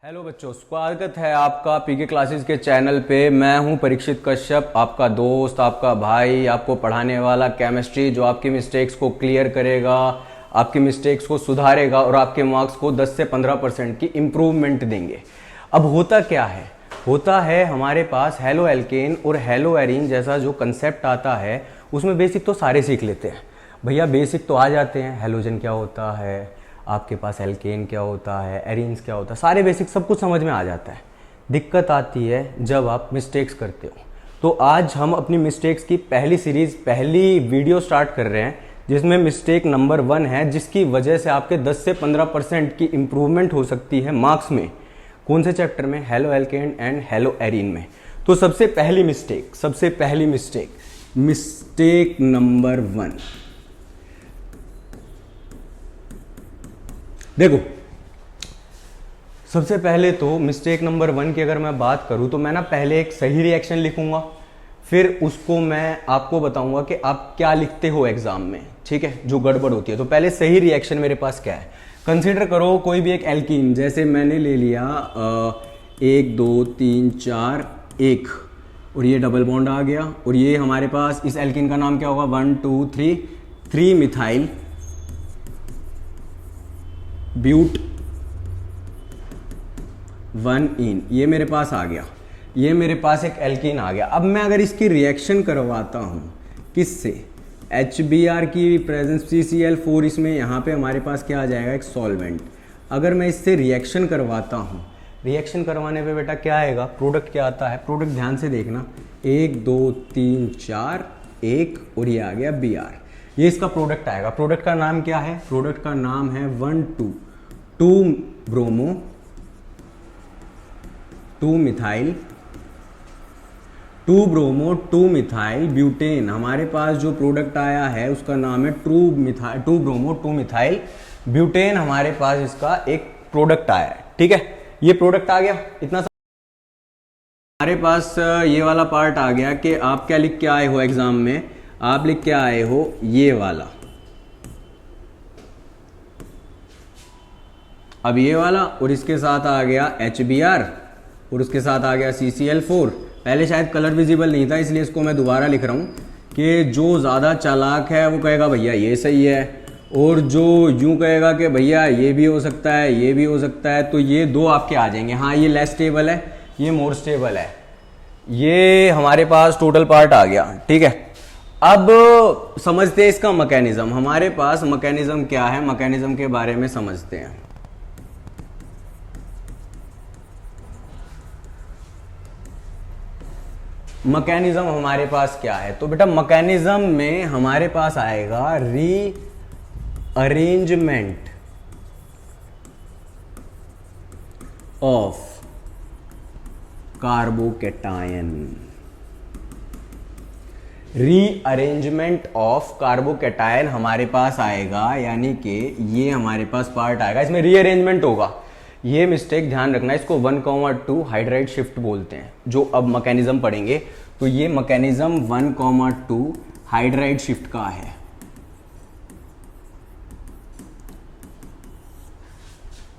Hello बच्चों, स्वागत है आपका पीके क्लासेस के चैनल पे। मैं हूं परीक्षित कश्यप, आपका दोस्त, आपका भाई, आपको पढ़ाने वाला केमिस्ट्री, जो आपकी मिस्टेक्स को क्लियर करेगा, आपकी मिस्टेक्स को सुधारेगा और आपके मार्क्स को 10 से 15% की इम्प्रूवमेंट देंगे। अब होता क्या है, होता है हमारे पास हेलो एल्केन और हेलो एरीन जैसा जो कंसेप्ट आता है उसमें बेसिक तो सारे सीख लेते हैं भैया, बेसिक तो आ जाते हैं। हेलोजन क्या होता है, आपके पास एल्केन क्या होता है, एरीन्स क्या होता है, सारे बेसिक सब कुछ समझ में आ जाता है। दिक्कत आती है जब आप मिस्टेक्स करते हो। तो आज हम अपनी मिस्टेक्स की पहली सीरीज, पहली वीडियो स्टार्ट कर रहे हैं जिसमें मिस्टेक नंबर 1 है, जिसकी वजह से आपके 10 से 15% की इंप्रूवमेंट हो सकती है मार्क्स में। कौन से चैप्टर में? Halo alkane and hello arene में। तो सबसे पहली मिस्टेक नंबर 1। देखो, सबसे पहले तो मिस्टेक नंबर 1 की अगर मैं बात करूं तो मैं ना पहले एक सही रिएक्शन लिखूंगा, फिर उसको मैं आपको बताऊंगा कि आप क्या लिखते हो एग्जाम में, ठीक है, जो गड़बड़ होती है। तो पहले सही रिएक्शन मेरे पास क्या है, कंसीडर करो कोई भी एक एल्कीन, जैसे मैंने ले लिया 1 2 3 4 1 और ये डबल बॉन्ड आ गया, और ये हमारे पास इस एल्कीन का नाम क्या होगा, 1 2 3 मिथाइल ब्यूट 1-इन, ये मेरे पास आ गया, ये मेरे पास एक एल्कीन आ गया। अब मैं अगर इसकी रिएक्शन करवाता हूं किससे, HBr की प्रेजेंस CCl4, इसमें यहाँ पे हमारे पास क्या आ जाएगा, एक सॉल्वेंट। अगर मैं इससे रिएक्शन करवाता हूँ, रिएक्शन करवाने पे बेटा क्या आएगा, प्रोडक्ट क्या आता है, प्रोडक्ट ध्यान से देखना, 1 2 3 4 1 और ये आ गया Br, ये इसका प्रोडक्ट आएगा। प्रोडक्ट का नाम क्या है, प्रोडक्ट का नाम है 1 2 bromo 2 methyl 2 bromo 2 methyl butane. हमारे पास जो प्रोडक्ट आया है उसका नाम है 2 ब्रोमो 2 मिथाइल ब्यूटेन। हमारे पास इसका एक प्रोडक्ट आया है, ठीक है, ये प्रोडक्ट आ गया। इतना हमारे पास ये वाला पार्ट आ गया कि आप क्या लिख के आए हो एग्जाम में, आप लिख के आए हो ये वाला। अब ये वाला और इसके साथ आ गया HBr और उसके साथ आ गया CCl4। पहले शायद कलर विजिबल नहीं था, इसलिए इसको मैं दोबारा लिख रहा हूं कि जो ज़्यादा चालाक है वो कहेगा भैया ये सही है, और जो यूं कहेगा कि भैया ये भी हो सकता है, ये भी हो सकता है, तो ये दो आपके आ जाएंगे। हाँ, ये लेस स्टेबल है, ये मोर स्टेबल है। ये हमारे पास टोटल पार्ट आ गया, ठीक है। अब समझते हैं इसका मैकेनिज्म। हमारे पास मैकेनिज्म क्या है, मैकेनिज्म के बारे में समझते हैं। मैकेनिज्म हमारे पास क्या है, तो बेटा मैकेनिज्म में हमारे पास आएगा rearrangement of carbocation. Rearrangement of carbocation हमारे पास आएगा, यानी कि ये हमारे पास पार्ट आएगा, इसमें रीअरेंजमेंट होगा। ये मिस्टेक ध्यान रखना, इसको 1,2 हाइड्राइड शिफ्ट बोलते हैं। जो अब मैकेनिज्म पढ़ेंगे तो ये मैकेनिज्म 1,2 हाइड्राइड शिफ्ट का है।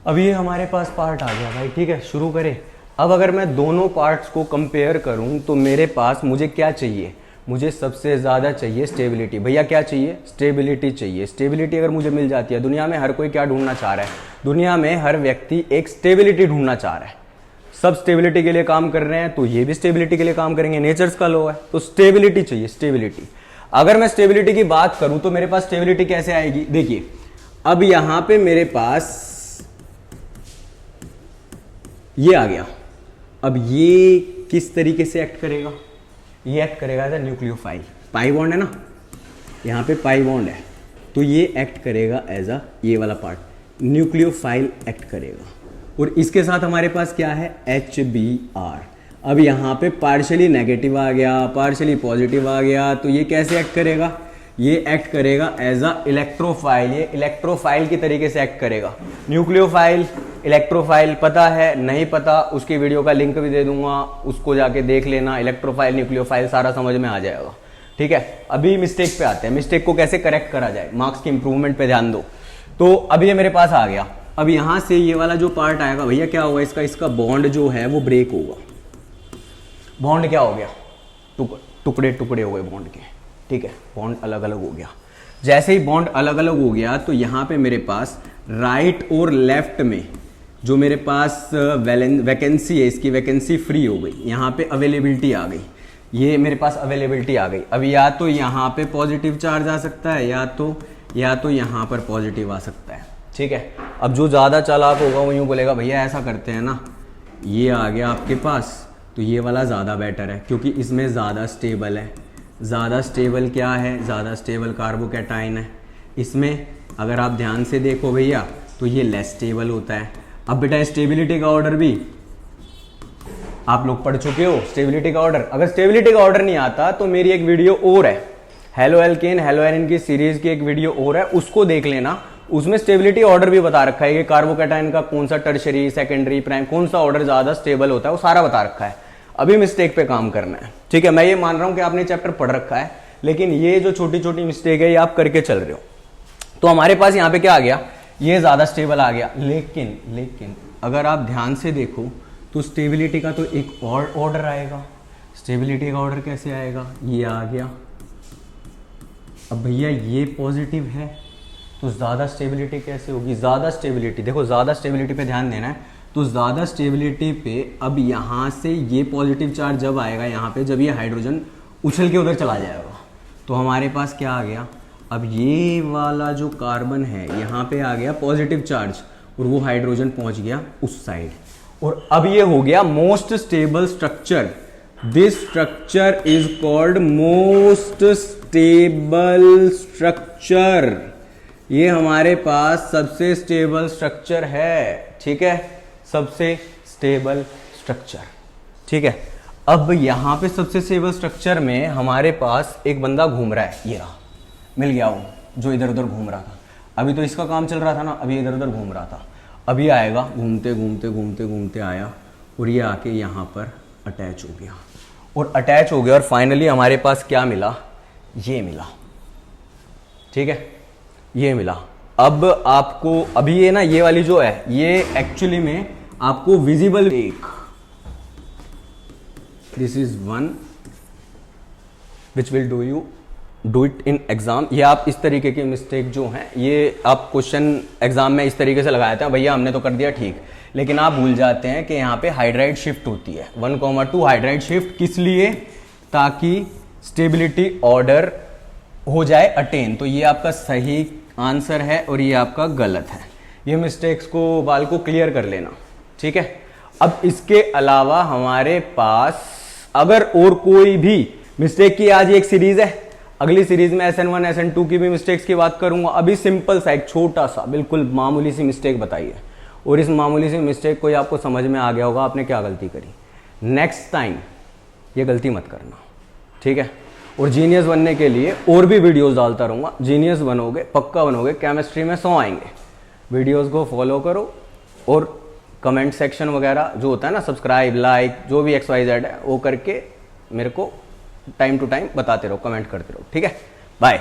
अब ये हमारे पास पार्ट आ गया भाई, ठीक है, शुरू करें। अब अगर मैं दोनों पार्ट्स को कंपेयर करूं तो मेरे पास मुझे क्या चाहिए, मुझे सबसे ज़्यादा चाहिए स्टेबिलिटी। भैया क्या चाहिए, स्टेबिलिटी चाहिए। स्टेबिलिटी अगर मुझे मिल जाती है, दुनिया में हर कोई क्या ढूंढना चाह रहा है, दुनिया में हर व्यक्ति एक स्टेबिलिटी ढूंढना चाह रहा है। सब स्टेबिलिटी के लिए काम कर रहे हैं, तो ये भी स्टेबिलिटी के लिए काम करेंगे, नेचर्स का लॉ है। तो स्टेबिलिटी चाहिए, स्टेबिलिटी। अगर मैं स्टेबिलिटी की बात करूं तो मेरे पास स्टेबिलिटी कैसे आएगी, देखिए, अब यहां पे मेरे पास ये आ गया। अब ये किस तरीके से एक्ट करेगा, ये एक्ट करेगा एज न्यूक्लियोफाइल। पाई बॉन्ड है ना, यहाँ पे पाई बॉन्ड है, तो ये एक्ट करेगा एज अ, ये वाला पार्ट न्यूक्लियोफाइल एक्ट करेगा। और इसके साथ हमारे पास क्या है, HBr। अब यहाँ पे पार्शियली नेगेटिव आ गया, पार्शियली पॉजिटिव आ गया, तो ये कैसे एक्ट करेगा, ये एक्ट करेगा एज अ इलेक्ट्रोफाइल। ये इलेक्ट्रोफाइल की तरीके से एक्ट करेगा। न्यूक्लियोफाइल, इलेक्ट्रोफाइल पता है, नहीं पता उसकी वीडियो का लिंक भी दे दूंगा, उसको जाके देख लेना। इलेक्ट्रोफाइल, न्यूक्लियोफाइल सारा समझ में आ जाएगा, ठीक है। अभी मिस्टेक पे आते हैं, मिस्टेक को कैसे करेक्ट करा जाए, मार्क्स की इंप्रूवमेंट पे ध्यान दो। तो अभी ये मेरे पास आ गया, अब यहाँ से ये वाला जो पार्ट आएगा भैया क्या होगा, इसका बॉन्ड जो है वो ब्रेक होगा। बॉन्ड क्या हो गया, टुकड़े टुकड़े हो गए बॉन्ड के, ठीक है, बॉन्ड अलग अलग हो गया। जैसे ही बॉन्ड अलग अलग हो गया तो यहाँ पे मेरे पास राइट और लेफ्ट में जो मेरे पास वैकेंसी है, इसकी वैकेंसी फ्री हो गई, यहाँ पे अवेलेबिलिटी आ गई, ये मेरे पास अवेलेबिलिटी आ गई। अब या तो यहाँ पे पॉजिटिव चार्ज आ सकता है या तो यहाँ पर पॉजिटिव आ सकता है, ठीक है। अब जो ज़्यादा चालाक होगा वो यूँ बोलेगा भैया ऐसा करते हैं ना, ये आ गया आपके पास तो ये वाला ज़्यादा बेटर है क्योंकि इसमें ज़्यादा स्टेबल है। ज़्यादा स्टेबल क्या है, ज़्यादा स्टेबल कार्बोकैटाइन है। इसमें अगर आप ध्यान से देखो भैया तो ये लेस स्टेबल होता है। अब बेटा स्टेबिलिटी का ऑर्डर भी आप लोग पढ़ चुके हो, स्टेबिलिटी का ऑर्डर। अगर स्टेबिलिटी का ऑर्डर नहीं आता तो मेरी एक वीडियो और है, हेलो एल्केन हेलो एरिन की सीरीज की एक वीडियो और है, उसको देख लेना। उसमें स्टेबिलिटी ऑर्डर भी बता रखा है कि कार्बोकैटाइन का कौन सा टर्शरी, सेकेंडरी, प्राइम, कौन सा ऑर्डर ज्यादा स्टेबल होता है, वो सारा बता रखा है। अभी मिस्टेक पे काम करना है, ठीक है। मैं ये मान रहा हूं कि आपने चैप्टर पढ़ रखा है, लेकिन ये जो छोटी छोटी मिस्टेक है ये आप करके चल रहे हो। तो हमारे पास यहाँ पे क्या आ गया, ये ज्यादा स्टेबल आ गया। लेकिन अगर आप ध्यान से देखो तो स्टेबिलिटी का तो एक और ऑर्डर आएगा। स्टेबिलिटी का ऑर्डर कैसे आएगा, ये आ गया। अब भैया ये पॉजिटिव है तो ज़्यादा स्टेबिलिटी कैसे होगी, ज़्यादा स्टेबिलिटी, देखो ज़्यादा स्टेबिलिटी पे ध्यान देना है। तो ज़्यादा स्टेबिलिटी पे अब यहाँ से ये पॉजिटिव चार्ज जब आएगा यहाँ पे, जब ये हाइड्रोजन उछल के उधर चला जाएगा तो हमारे पास क्या आ गया, अब ये वाला जो कार्बन है यहाँ पे आ गया पॉजिटिव चार्ज और वो हाइड्रोजन पहुँच गया उस साइड, और अब ये हो गया most stable structure. This structure is called most stable structure. ये हमारे पास सबसे स्टेबल स्ट्रक्चर है, ठीक है, सबसे स्टेबल स्ट्रक्चर, ठीक है। अब यहाँ पे सबसे स्टेबल स्ट्रक्चर में हमारे पास एक बंदा घूम रहा है, ये रहा, मिल गया वो जो इधर उधर घूम रहा था। अभी तो इसका काम चल रहा था ना, अभी इधर उधर घूम रहा था। अभी आएगा घूमते घूमते घूमते घूमते आया और ये आके यहाँ पर अटैच हो गया, और अटैच हो गया और फाइनली हमारे पास क्या मिला, ये मिला, ठीक है, ये मिला। अब आपको अभी ये ना, ये वाली जो है ये एक्चुअली में आपको विजिबल, एक this is one which will do it in exam. ये आप इस तरीके की मिस्टेक जो हैं ये आप क्वेश्चन एग्जाम में इस तरीके से लगाए थे, भैया हमने तो कर दिया ठीक, लेकिन आप भूल जाते हैं कि यहाँ पे हाइड्राइड शिफ्ट होती है 1,2 हाइड्राइड शिफ्ट, किस लिए, ताकि स्टेबिलिटी ऑर्डर हो जाए अटेन। तो ये आपका सही आंसर है और ये आपका गलत है। ये मिस्टेक्स को बाल को क्लियर कर लेना, ठीक है। अब इसके अलावा हमारे पास अगर और कोई भी मिस्टेक की, आज एक सीरीज है, अगली सीरीज में SN1 SN2 की भी मिस्टेक्स की बात करूंगा। अभी सिंपल सा एक छोटा सा बिल्कुल मामूली सी मिस्टेक बताइए, और इस मामूली सी मिस्टेक को आपको समझ में आ गया होगा आपने क्या गलती करी। नेक्स्ट टाइम ये गलती मत करना, ठीक है। और जीनियस बनने के लिए और भी वीडियोस डालता रहूँगा, जीनियस बनोगे, पक्का बनोगे, केमिस्ट्री में 100 आएंगे। वीडियोस को फॉलो करो और कमेंट सेक्शन वगैरह जो होता है ना, सब्सक्राइब, लाइक, जो भी XYZ है वो करके मेरे को टाइम टू टाइम बताते रहो, कमेंट करते रहो, ठीक है। बाय।